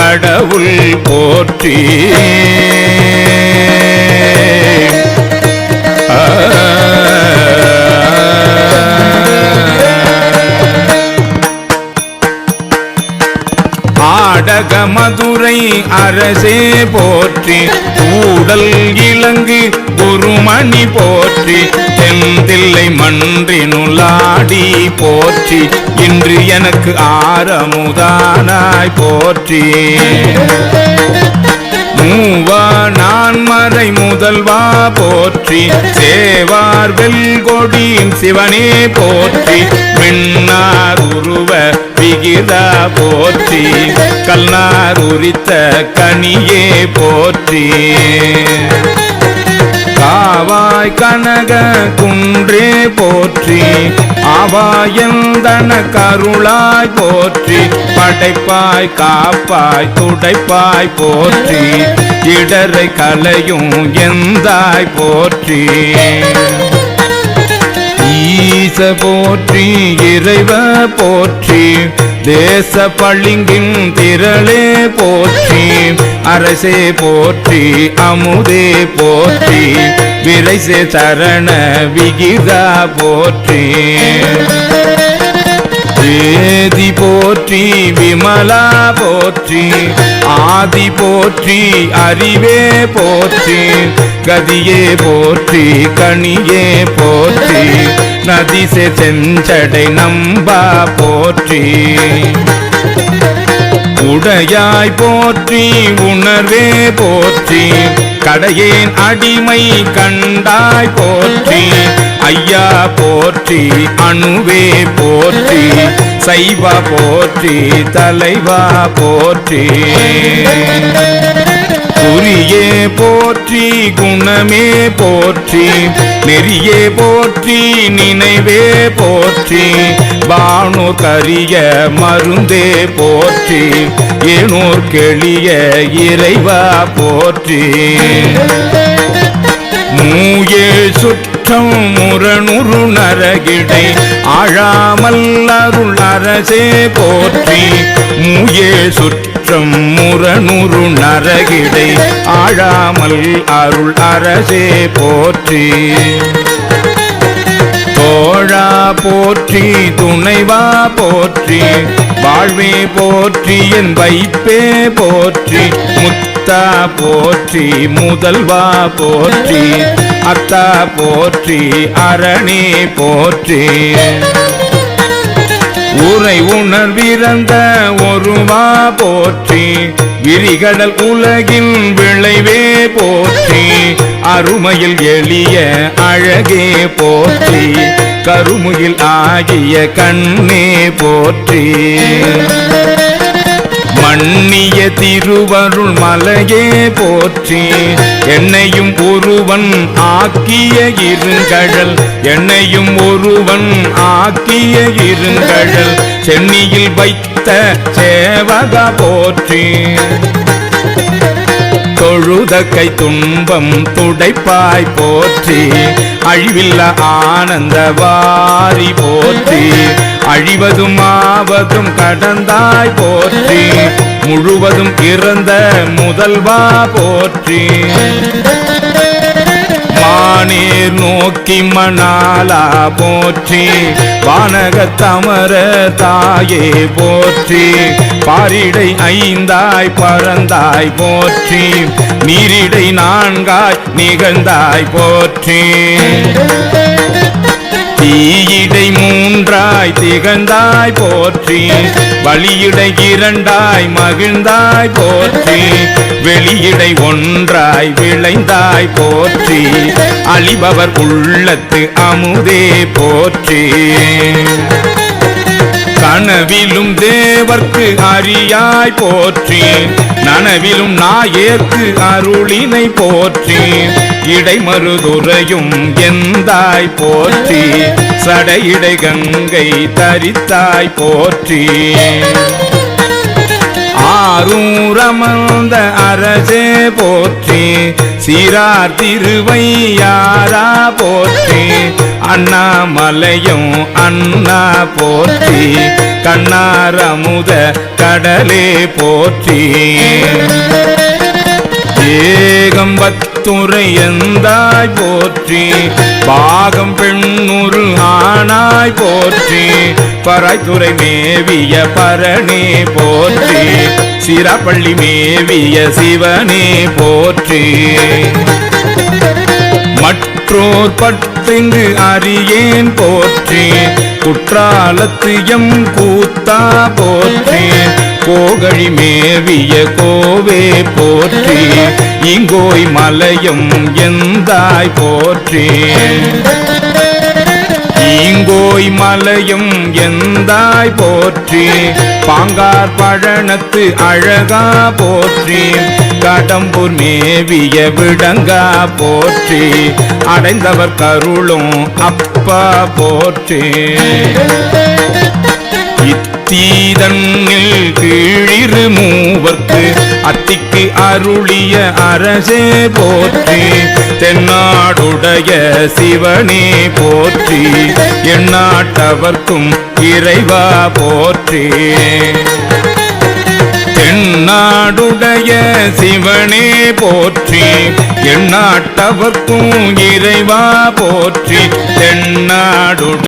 கடவுள் போற்றி. ஆடக மதுரை அரசே போற்றி. ஊடல் இலங்கு குருமணி போற்றி. தெந்தில்லை மன்றினுளாடி போற்றி. இன்று எனக்கு ஆரமுதானாய் போற்றி. மூவா நான்மறை முதல்வா போற்றி. சேவார் வெல்கொடியின் சிவனே போற்றி. மின்னார் உருவ விகிதா போற்றி. கல்நார் உரித்த கனியே போற்றி. காவாய் கனக குன்றே போற்றி. ஆவாயந்தன கருளாய் போற்றி. படைப்பாய் காப்பாய் துடைப்பாய் போற்றி. இடரை கலையும் எந்தாய் போற்றி. ஈச போற்றி இறைவ போற்றி. தேச பளிங்கின் திரளே போற்றி. அரசே போற்றி அமுதே போற்றி. விரைசே சரண விகிதா போற்றி. வேதி போற்றி விமலா போற்றி. ஆதி போற்றி அறிவே போற்றி. கதியே போற்றி கனியே போற்றி. நதிசே செஞ்சடை நம்பா போற்றி. உடையாய் போற்றி உணர்வே போற்றி. கடையேன் அடிமை கண்டாய் போற்றி. ஐயா போற்றி அணுவே போற்றி. சைவா போற்றி தலைவா போற்றி. குறியே போற்றி குணமே போற்றி. நெறியே போற்றி நினைவே போற்றி. பானூர் கரிய மருந்தே போற்றி. ஏனூர் கெளிய இறைவா போற்றி. மூயே சுற்றம் முரணுரு நரகிடை ஆழாமல் அருள் அரசே போற்றி. மூயே சுற்றம் முரணுரு நரகிடை ஆழாமல் அருள் அரசே போற்றி. தோழா போற்றி துணைவா போற்றி. வாழ்வே போற்றி என் வைப்பே போற்றி. முத்தா போற்றி முதல்வா போற்றி. அத்தா போற்றி அரணே போற்றி. உரை உணர்விறந்த ஒருவா போற்றி. விரிகடல் உலகின் விளைவே போற்றி. அருமையில் எளிய அழகே போற்றி. கருமுகில் ஆகிய கண்ணே போற்றி. மன்னிய திருவருள் மலையே போற்றி. என்னையும் ஒருவன் ஆக்கிய இருங்கடல். என்னையும் ஒருவன் ஆக்கிய இருங்கடல். சென்னியில் வைத்த சேவகா போற்றி. தொழுதக்கை துன்பம் துடைப்பாய் போற்றி. அழிவில்ல ஆனந்த வாரி போற்றி. அழிவதும் ஆவதும் கடந்தாய் போற்றி. முழுவதும் இறந்த முதல்வா போற்றி. மானீர் நோக்கி மணாலா போற்றி. வானகத் தமர தாயே போற்றி. பாரிடை ஐந்தாய் பறந்தாய் போற்றி. நீரிடை நான்காய் நிகழ்ந்தாய் போற்றி. தீயிடை மூன்றாய் திகழ்ந்தாய் போற்றி. வழியிடை இரண்டாய் மகிழ்ந்தாய் போற்றி. வெளியிடை ஒன்றாய் விளைந்தாய் போற்றி. அழிபவர் உள்ளத்து அமுதே போற்றி. கனவிலும் தேவர்க்கு அறியாய் போற்றி. நனவிலும் நாயேற்கு அருளினை போற்றி. இடைமருதுரையும் எந்தாய் போற்றி. சடையிடை கங்கை தரித்தாய் போற்றி. ஆரூரமர்ந்த அரசே போற்றி. சீரார் திருவையாரா போற்றி அண்ணாமலையும் அண்ணா போற்றி கண்ணார் அமுத கடலே போற்றி ஏகம்பத்துரை எந்தாய் போற்றி பாகம் பெண்ணுரு ஆனாய் போற்றி பராய்த்துறை மேவிய பரணே போற்றி சிராப்பள்ளி மேவிய சிவனே போற்றி மற்றோர் பற்றிங்கு அறியேன் போற்றி குற்றாலத்து எம் கூத்தா போற்றி கோகழி மேவிய கோவே போற்றி இங்கோய் மலையும் எந்தாய் போற்றி ஈங்கோய் மலையும் எந்தாய் போற்றி பாங்கார் பழனத்து அழகா போற்றி கடம்பூர் மேவிய விடங்கா போற்றி அடைந்தவர் கருளும் அப்பா போற்றி தீதன்னில் கீழிரு மூவர்க்கு அத்திக்கு அருளிய அரசே போற்றி தென்னாடுடைய சிவனே போற்றி எந்நாட்டவர்க்கும் இறைவா போற்றி தென்னாடுடைய சிவனே போற்றி எந்நாட்டவர்க்கும் இறைவா போற்றி தென்னாடு